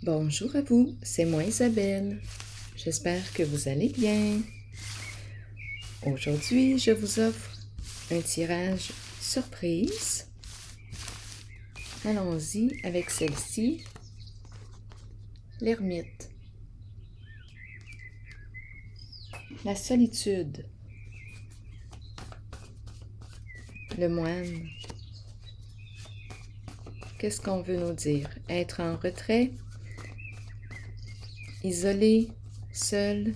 Bonjour à vous, c'est moi Isabelle. J'espère que vous allez bien. Aujourd'hui, je vous offre un tirage surprise. Allons-y avec celle-ci, l'ermite. La solitude. Le moine. Qu'est-ce qu'on veut nous dire? Être en retrait, isolé, seul.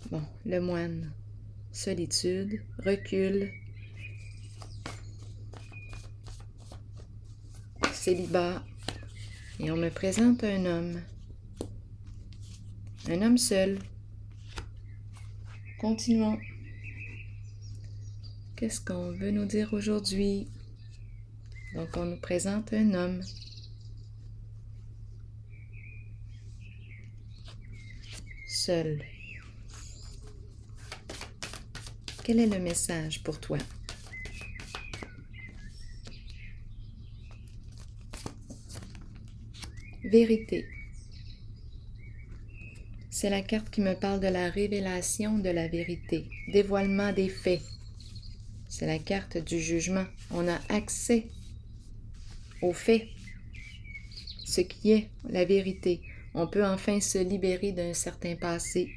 Bon, le moine. Solitude, recul, célibat. Et on me présente un homme seul. Continuons. Qu'est-ce qu'on veut nous dire aujourd'hui? Donc, on nous présente un homme. Seul. Quel est le message pour toi? Vérité. C'est la carte qui me parle de la révélation de la vérité, dévoilement des faits. C'est la carte du jugement. On a accès aux faits, ce qui est la vérité. On peut enfin se libérer d'un certain passé,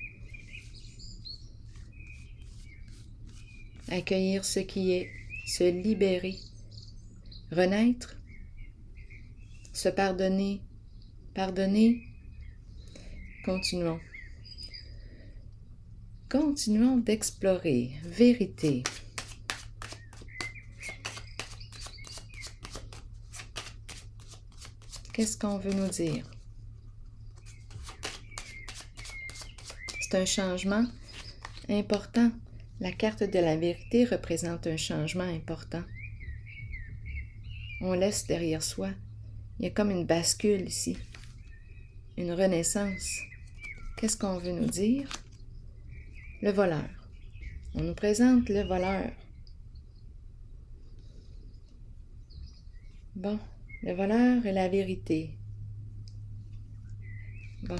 accueillir ce qui est, se libérer, renaître, se pardonner, continuons. Continuons d'explorer. Vérité. Qu'est-ce qu'on veut nous dire? C'est un changement important. La carte de la vérité représente un changement important. On laisse derrière soi. Il y a comme une bascule ici. Une renaissance. Qu'est-ce qu'on veut nous dire? Le voleur. On nous présente le voleur. Bon, le voleur et la vérité. Bon.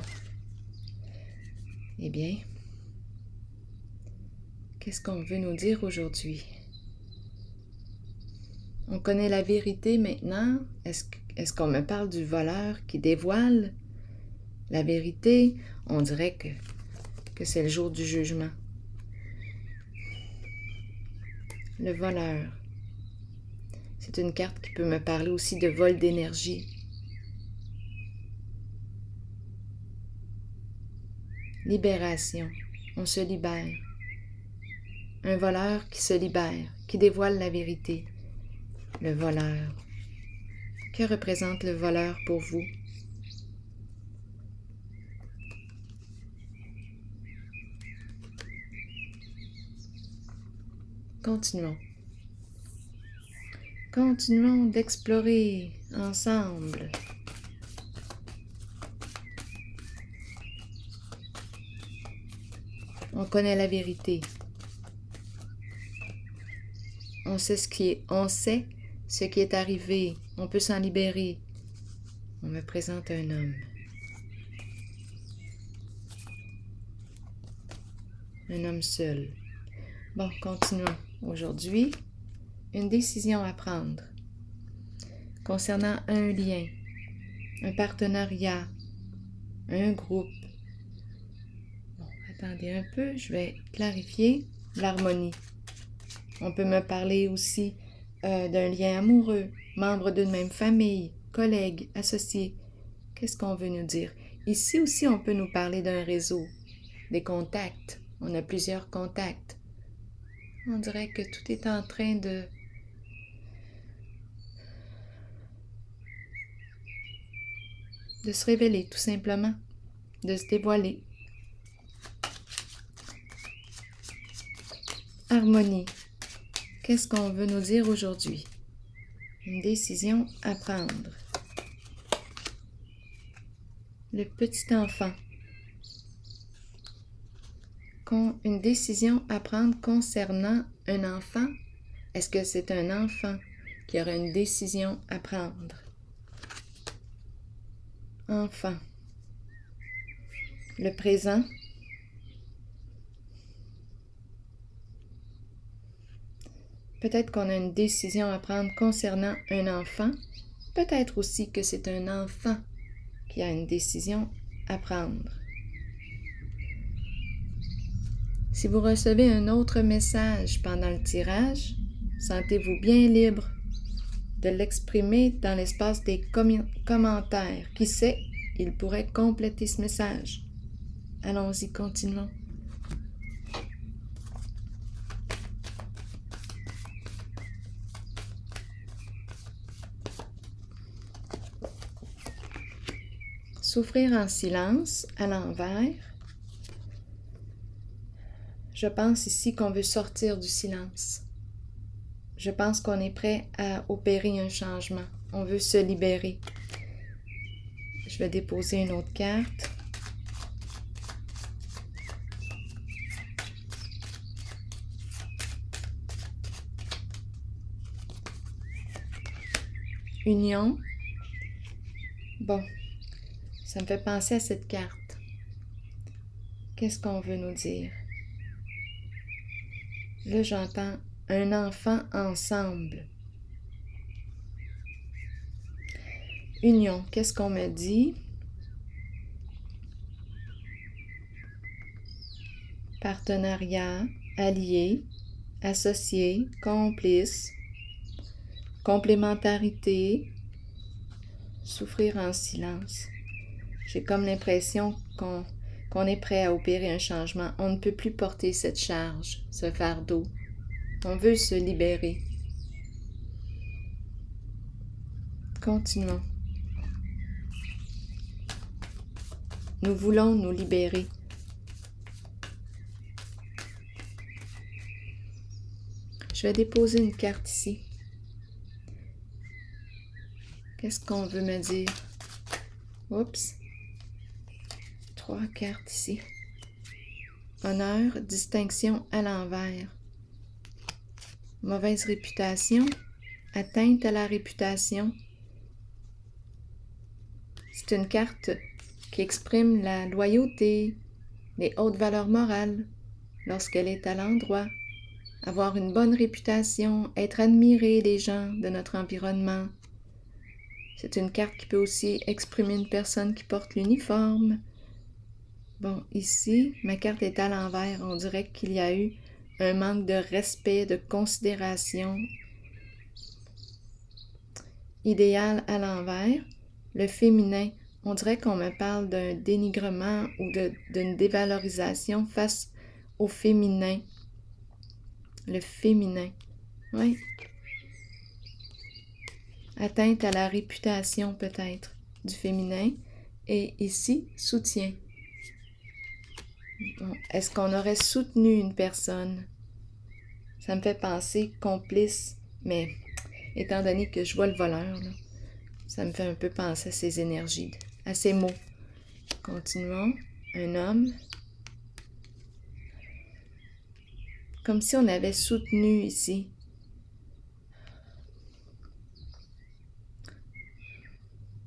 Eh bien, qu'est-ce qu'on veut nous dire aujourd'hui? On connaît la vérité maintenant. Est-ce qu'on me parle du voleur qui dévoile la vérité? On dirait que c'est le jour du jugement. Le voleur. C'est une carte qui peut me parler aussi de vol d'énergie. Libération. On se libère. Un voleur qui se libère, qui dévoile la vérité. Le voleur. Que représente le voleur pour vous? Continuons. Continuons d'explorer ensemble. On connaît la vérité. On sait ce qui est arrivé. On peut s'en libérer. On me présente un homme. Un homme seul. Bon, continuons. Aujourd'hui, une décision à prendre concernant un lien, un partenariat, un groupe. Bon, attendez un peu, je vais clarifier l'harmonie. On peut me parler aussi d'un lien amoureux, membre d'une même famille, collègues, associés. Qu'est-ce qu'on veut nous dire? Ici aussi, on peut nous parler d'un réseau, des contacts. On a plusieurs contacts. On dirait que tout est en train de se révéler, tout simplement, de se dévoiler. Harmonie. Qu'est-ce qu'on veut nous dire aujourd'hui? Une décision à prendre. Le petit enfant. Une décision à prendre concernant un enfant. Est-ce que c'est un enfant qui aura une décision à prendre? enfant. Le présent. Peut-être qu'on a une décision à prendre concernant un enfant. Peut-être aussi que c'est un enfant qui a une décision à prendre. Si vous recevez un autre message pendant le tirage, sentez-vous bien libre de l'exprimer dans l'espace des commentaires. Qui sait, il pourrait compléter ce message. Allons-y, continuons. Souffrir en silence, à l'envers. Je pense ici qu'on veut sortir du silence. Je pense qu'on est prêt à opérer un changement. On veut se libérer. Je vais déposer une autre carte. Union. Bon, ça me fait penser à cette carte. Qu'est-ce qu'on veut nous dire? Là, j'entends un enfant ensemble. Union, qu'est-ce qu'on me dit? Partenariat, allié, associé, complice, complémentarité, souffrir en silence. J'ai comme l'impression qu'on est prêt à opérer un changement. On ne peut plus porter cette charge, ce fardeau. On veut se libérer. Continuons. Nous voulons nous libérer. Je vais déposer une carte ici. Qu'est-ce qu'on veut me dire? Oups. 3 cartes ici. Honneur, distinction à l'envers. Mauvaise réputation, atteinte à la réputation. C'est une carte qui exprime la loyauté, les hautes valeurs morales, lorsqu'elle est à l'endroit. Avoir une bonne réputation, être admiré des gens de notre environnement. C'est une carte qui peut aussi exprimer une personne qui porte l'uniforme. Bon, ici, ma carte est à l'envers. On dirait qu'il y a eu un manque de respect, de considération. Idéal à l'envers. Le féminin, on dirait qu'on me parle d'un dénigrement ou d'une dévalorisation face au féminin. Le féminin, oui. Atteinte à la réputation peut-être du féminin. Et ici, soutien. Bon, est-ce qu'on aurait soutenu une personne? Ça me fait penser complice, mais étant donné que je vois le voleur, là, ça me fait un peu penser à ces énergies, à ces mots. Continuons. Un homme. Comme si on avait soutenu ici.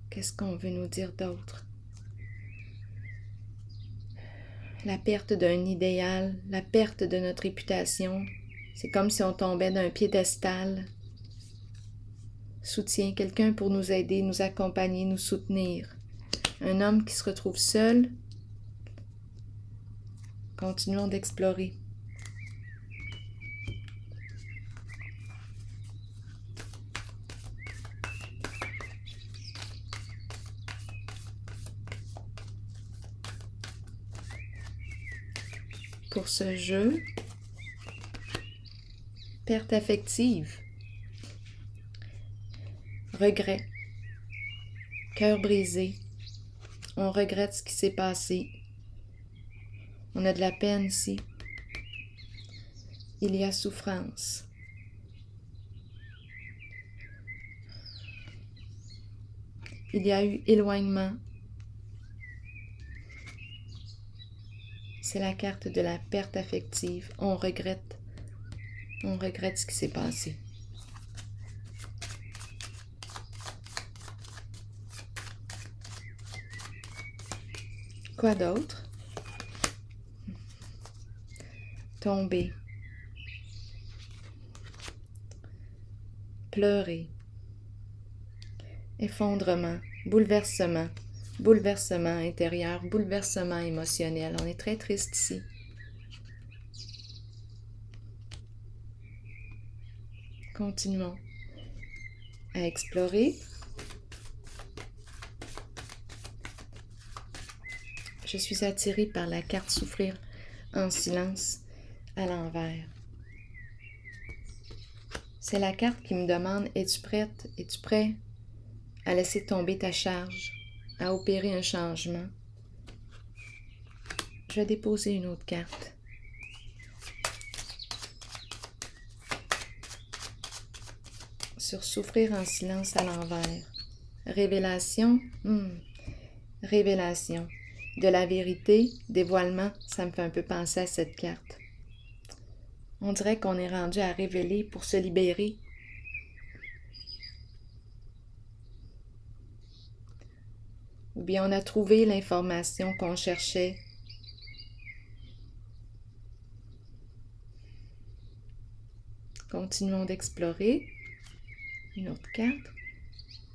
Qu'est-ce qu'on veut nous dire d'autre? La perte d'un idéal, la perte de notre réputation. C'est comme si on tombait d'un piédestal. Soutien, quelqu'un pour nous aider, nous accompagner, nous soutenir. Un homme qui se retrouve seul. Continuons d'explorer. Pour ce jeu, perte affective, regret, cœur brisé, on regrette ce qui s'est passé, on a de la peine ici, il y a souffrance. Il y a eu éloignement. C'est la carte de la perte affective. On regrette ce qui s'est passé. Quoi d'autre? Tomber. Pleurer. Effondrement. Bouleversement. Bouleversement intérieur. Bouleversement émotionnel. On est très triste ici. Continuons à explorer. Je suis attirée par la carte Souffrir en silence à l'envers. C'est la carte qui me demande: es-tu prête, es-tu prêt à laisser tomber ta charge, à opérer un changement? Je vais déposer une autre carte. Sur Souffrir en silence à l'envers. Révélation, révélation. De la vérité, dévoilement, ça me fait un peu penser à cette carte. On dirait qu'on est rendu à révéler pour se libérer. Ou bien on a trouvé l'information qu'on cherchait. Continuons d'explorer. Une autre carte.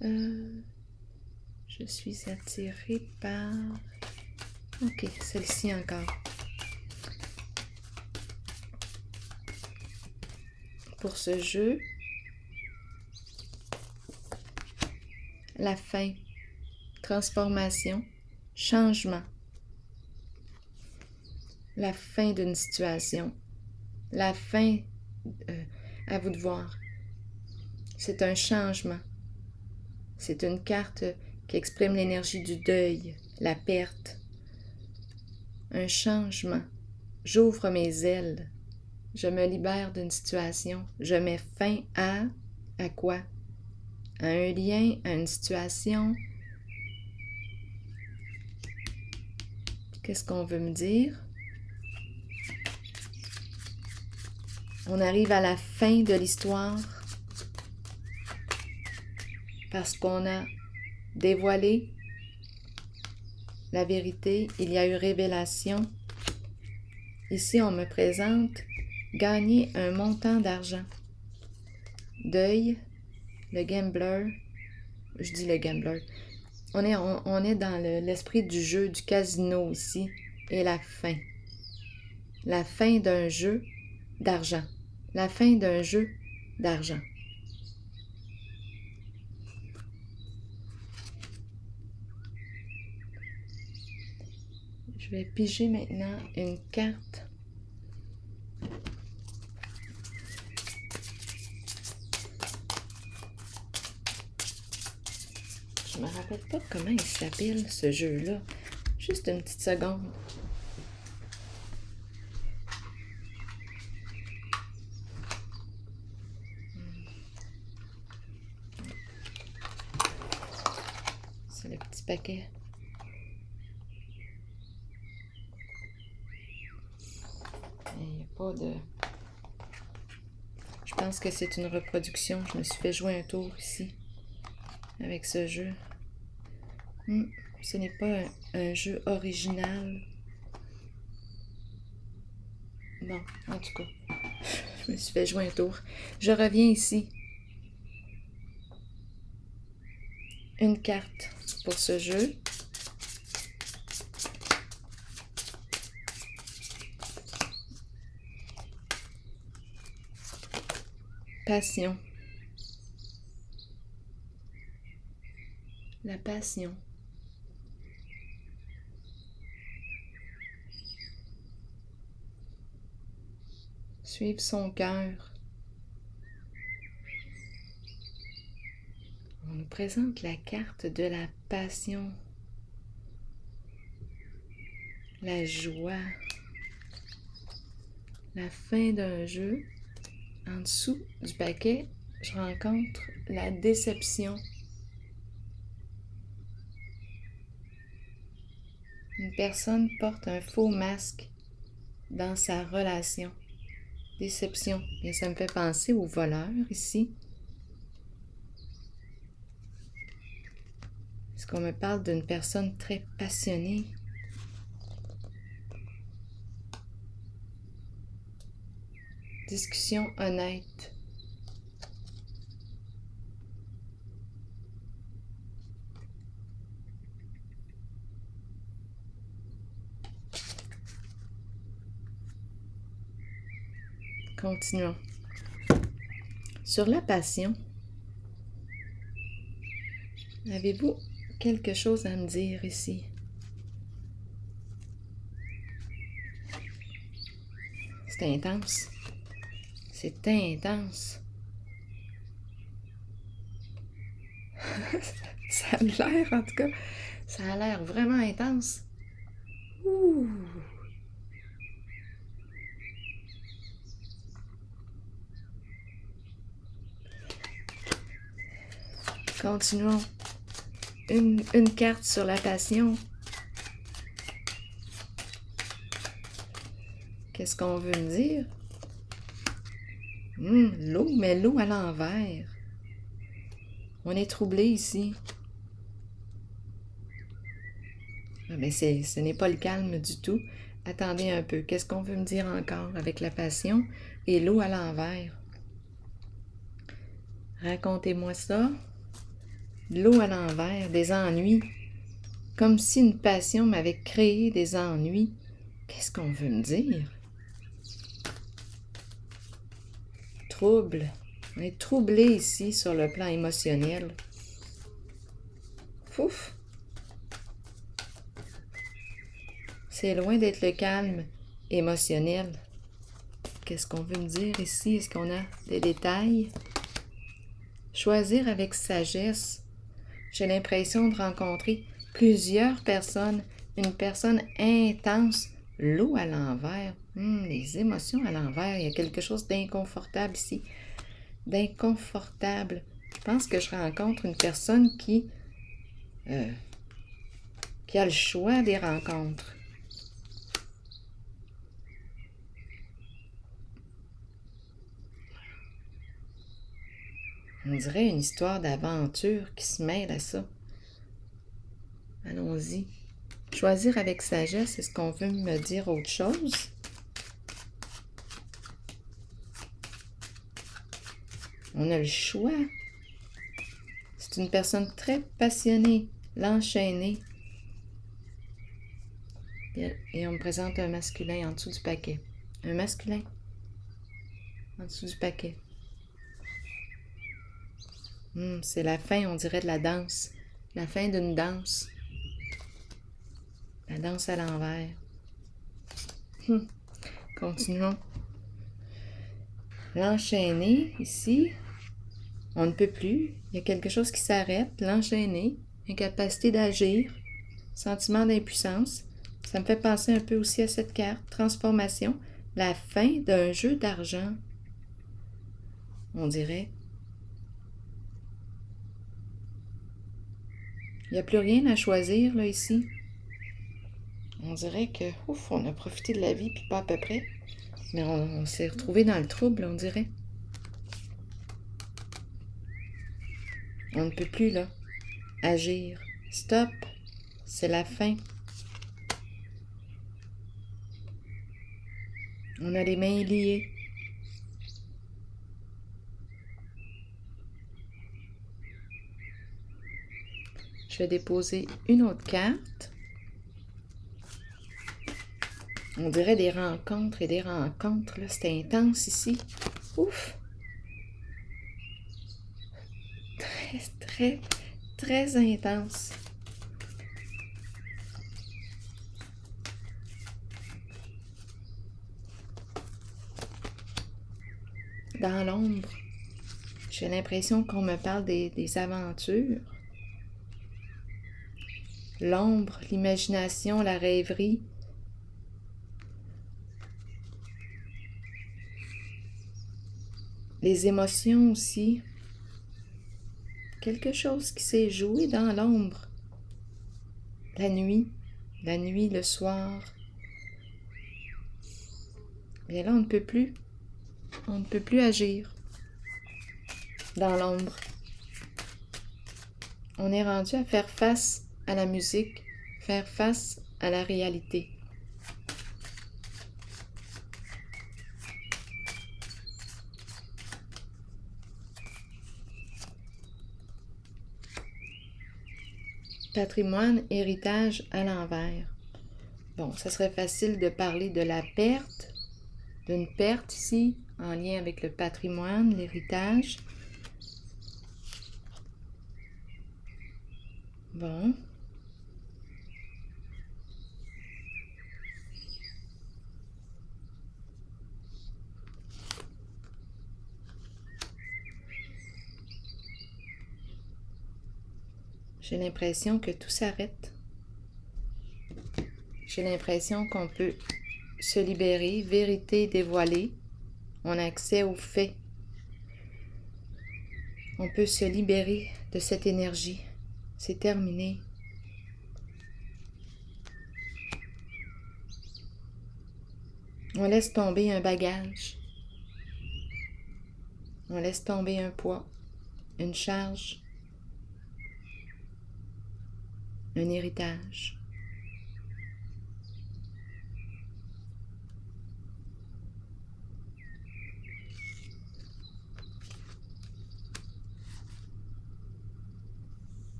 Je suis attirée par... Ok, celle-ci encore. Pour ce jeu, la fin, transformation, changement. La fin d'une situation. La fin, à vous de voir. C'est un changement. C'est une carte qui exprime l'énergie du deuil, la perte. Un changement. J'ouvre mes ailes. Je me libère d'une situation. Je mets fin à quoi? À un lien, à une situation. Qu'est-ce qu'on veut me dire? On arrive à la fin de l'histoire parce qu'on a dévoilé la vérité. Il y a eu révélation. Ici, on me présente gagner un montant d'argent. Deuil, le gambler, je dis le gambler. On est dans l'esprit du jeu, du casino ici, et la fin. La fin d'un jeu d'argent. La fin d'un jeu d'argent. Je vais piger maintenant une carte. Je me rappelle pas comment il s'appelle ce jeu-là. Juste une petite seconde. C'est le petit paquet. Il n'y a pas de... Je pense que c'est une reproduction. Je me suis fait jouer un tour ici avec ce jeu. Ce n'est pas un jeu original. Bon, en tout cas, je me suis fait jouer un tour. Je reviens ici. Une carte pour ce jeu. Passion. La passion. Suivre son cœur. On nous présente la carte de la passion. La joie. La fin d'un jeu. En dessous du paquet, je rencontre la déception. Une personne porte un faux masque dans sa relation. Déception. Et ça me fait penser au voleur ici. Est-ce qu'on me parle d'une personne très passionnée? Discussion honnête. Continuons. Sur la passion, avez-vous quelque chose à me dire ici? C'est intense. C'est intense. Ça a l'air, en tout cas, ça a l'air vraiment intense. Ouh! Continuons. Une carte sur la passion. Qu'est-ce qu'on veut me dire? L'eau, mais l'eau à l'envers. On est troublé ici. Ah, mais ce n'est pas le calme du tout. Attendez un peu. Qu'est-ce qu'on veut me dire encore avec la passion et l'eau à l'envers? Racontez-moi ça. L'eau à l'envers, des ennuis. Comme si une passion m'avait créé des ennuis. Qu'est-ce qu'on veut me dire? Trouble. On est troublé ici sur le plan émotionnel. Ouf! C'est loin d'être le calme émotionnel. Qu'est-ce qu'on veut me dire ici? Est-ce qu'on a des détails? Choisir avec sagesse. J'ai l'impression de rencontrer plusieurs personnes, une personne intense, l'eau à l'envers, les émotions à l'envers. Il y a quelque chose d'inconfortable ici. D'inconfortable. Je pense que je rencontre une personne qui a le choix des rencontres. On dirait une histoire d'aventure qui se mêle à ça. Allons-y. Choisir avec sagesse, est-ce qu'on veut me dire autre chose? On a le choix. C'est une personne très passionnée, l'enchaîner. Et on me présente un masculin en dessous du paquet. Un masculin en dessous du paquet. C'est la fin, on dirait, de la danse. La fin d'une danse. La danse à l'envers. Continuons. L'enchaîner, ici, on ne peut plus. Il y a quelque chose qui s'arrête. L'enchaîner, incapacité d'agir, sentiment d'impuissance. Ça me fait penser un peu aussi à cette carte. Transformation, la fin d'un jeu d'argent. On dirait. Il n'y a plus rien à choisir, là, ici. On dirait que, on a profité de la vie, puis pas à peu près. Mais on s'est retrouvé dans le trouble, on dirait. On ne peut plus, là, agir. Stop, c'est la fin. On a les mains liées. Je vais déposer une autre carte. On dirait des rencontres et des rencontres, là. C'est intense ici. Ouf! Très, très, très intense. Dans l'ombre, j'ai l'impression qu'on me parle des aventures. L'ombre, l'imagination, la rêverie. Les émotions aussi. Quelque chose qui s'est joué dans l'ombre. La nuit, le soir. Mais là, on ne peut plus. On ne peut plus agir dans l'ombre. On est rendu à faire face à la musique, faire face à la réalité. Patrimoine, héritage à l'envers. Bon, ça serait facile de parler de la perte, d'une perte ici, en lien avec le patrimoine, l'héritage. Bon. J'ai l'impression que tout s'arrête. J'ai l'impression qu'on peut se libérer, vérité dévoilée. On a accès aux faits. On peut se libérer de cette énergie. C'est terminé. On laisse tomber un bagage. On laisse tomber un poids, une charge, un héritage.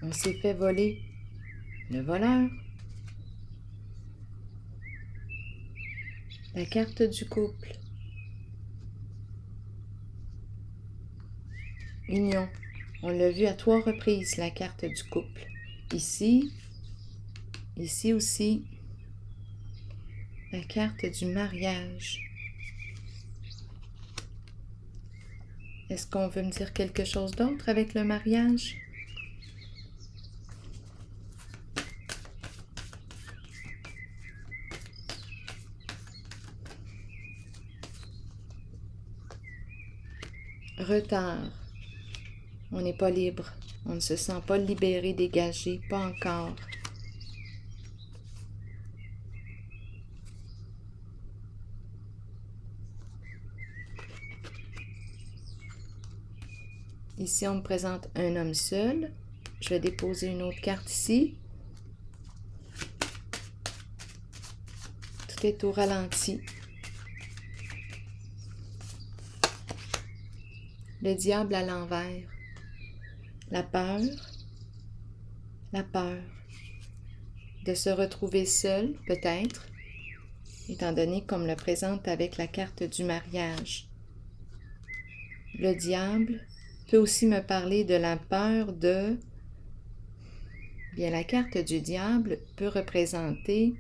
On s'est fait voler le voleur. La carte du couple. Union. On l'a vu à 3 reprises, la carte du couple. Ici, ici aussi, la carte du mariage. Est-ce qu'on veut me dire quelque chose d'autre avec le mariage? Retard. On n'est pas libre. On ne se sent pas libéré, dégagé, pas encore. Ici, on me présente un homme seul. Je vais déposer une autre carte ici. Tout est au ralenti. Le diable à l'envers. La peur de se retrouver seul, peut-être, étant donné qu'on me le présente avec la carte du mariage. Le diable peut aussi me parler de la peur de... Bien, la carte du diable peut représenter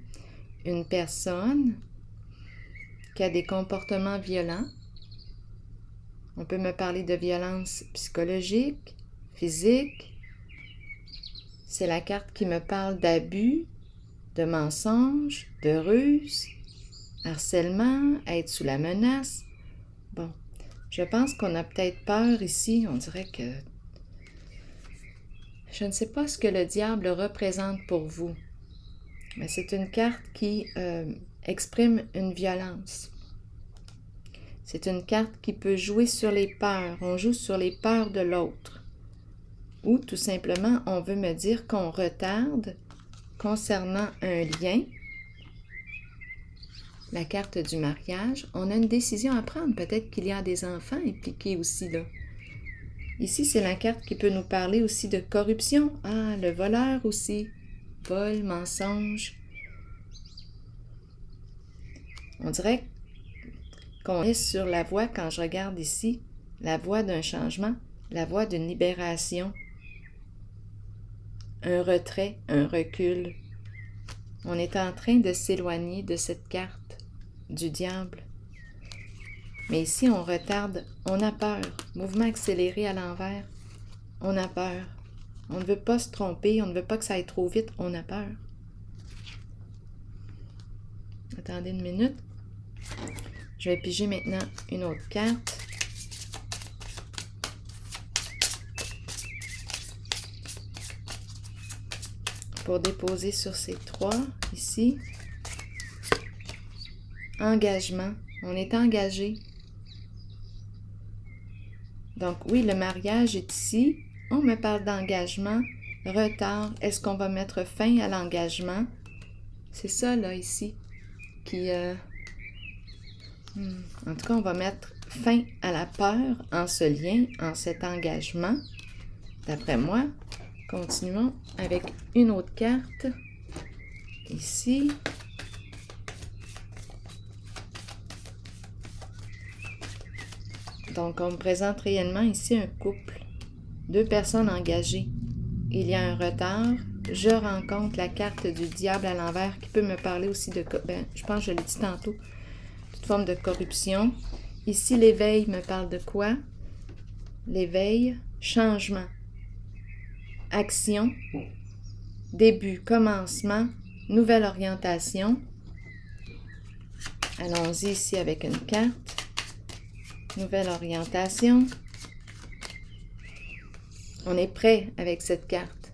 une personne qui a des comportements violents. On peut me parler de violence psychologique, physique. C'est la carte qui me parle d'abus, de mensonges, de ruse, harcèlement, être sous la menace. Bon, je pense qu'on a peut-être peur ici. On dirait que... Je ne sais pas ce que le diable représente pour vous, mais c'est une carte qui exprime une violence. C'est une carte qui peut jouer sur les peurs. On joue sur les peurs de l'autre. Ou tout simplement, on veut me dire qu'on retarde concernant un lien. La carte du mariage, on a une décision à prendre. Peut-être qu'il y a des enfants impliqués aussi là. Ici, c'est la carte qui peut nous parler aussi de corruption. Ah, le voleur aussi. Vol, mensonge. On dirait qu'on est sur la voie, quand je regarde ici, la voie d'un changement, la voie d'une libération. Un retrait, un recul. On est en train de s'éloigner de cette carte du diable. Mais ici, on retarde, on a peur. Mouvement accéléré à l'envers, on a peur. On ne veut pas se tromper, on ne veut pas que ça aille trop vite, on a peur. Attendez une minute. Je vais piger maintenant une autre carte. Pour déposer sur ces 3, ici. Engagement. On est engagé. Donc oui, le mariage est ici. On me parle d'engagement. Retard. Est-ce qu'on va mettre fin à l'engagement? C'est ça, là, ici, qui En tout cas, on va mettre fin à la peur en ce lien, en cet engagement. D'après moi, continuons avec une autre carte. Ici. Donc, on me présente réellement ici un couple. 2 personnes engagées. Il y a un retard. Je rencontre la carte du diable à l'envers qui peut me parler aussi de... je pense que je l'ai dit tantôt. Toute forme de corruption. Ici, l'éveil me parle de quoi? L'éveil, changement, action, début, commencement, nouvelle orientation. Allons-y ici avec une carte. Nouvelle orientation. On est prêt avec cette carte.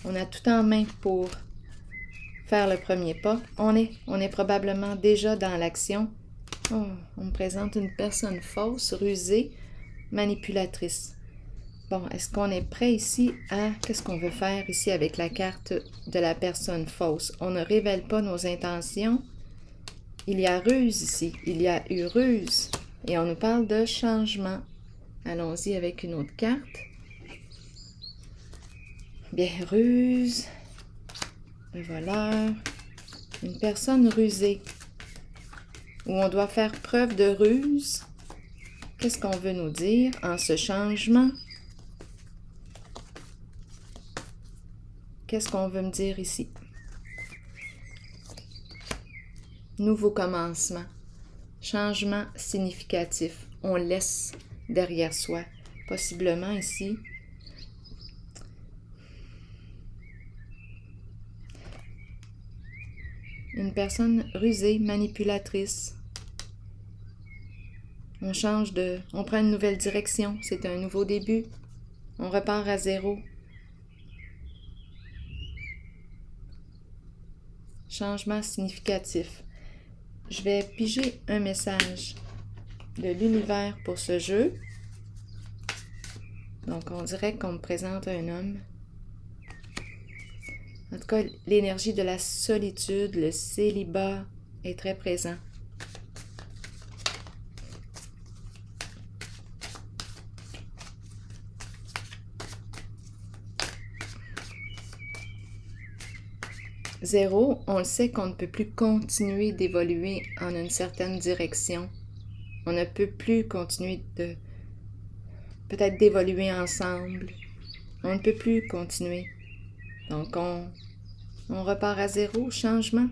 On a tout en main pour faire le premier pas. On est probablement déjà dans l'action. Oh, on me présente une personne fausse, rusée, manipulatrice. Bon, est-ce qu'on est prêt ici à... Qu'est-ce qu'on veut faire ici avec la carte de la personne fausse? On ne révèle pas nos intentions. Il y a ruse ici. Il y a eu ruse. Et on nous parle de changement. Allons-y avec une autre carte. Bien, ruse, un voleur, une personne rusée, où on doit faire preuve de ruse. Qu'est-ce qu'on veut nous dire en ce changement? Qu'est-ce qu'on veut me dire ici? Nouveau commencement, changement significatif. On laisse derrière soi, possiblement ici. Une personne rusée, manipulatrice. On prend une nouvelle direction. C'est un nouveau début. On repart à zéro. Changement significatif. Je vais piger un message de l'univers pour ce jeu. Donc, on dirait qu'on me présente un homme. En tout cas, l'énergie de la solitude, le célibat est très présent. Zéro, on le sait qu'on ne peut plus continuer d'évoluer en une certaine direction. On ne peut plus continuer peut-être d'évoluer ensemble. On ne peut plus continuer. Donc, on repart à zéro, changement.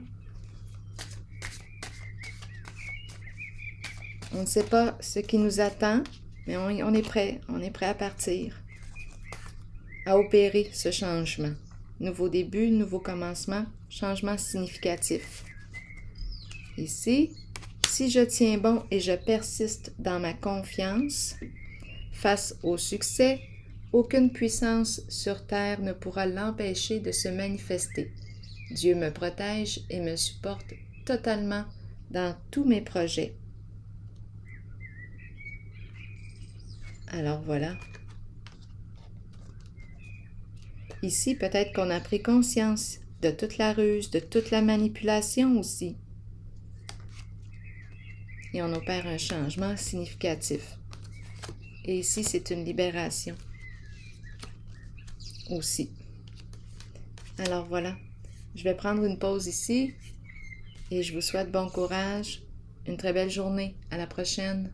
On ne sait pas ce qui nous attend, mais on est prêt. On est prêt à partir, à opérer ce changement. Nouveau début, nouveau commencement, changement significatif. Ici, si je tiens bon et je persiste dans ma confiance, face au succès, aucune puissance sur terre ne pourra l'empêcher de se manifester. Dieu me protège et me supporte totalement dans tous mes projets. Alors voilà. Ici, peut-être qu'on a pris conscience de toute la ruse, de toute la manipulation aussi. Et on opère un changement significatif. Et ici, c'est une libération aussi. Alors voilà, je vais prendre une pause ici et je vous souhaite bon courage, une très belle journée. À la prochaine.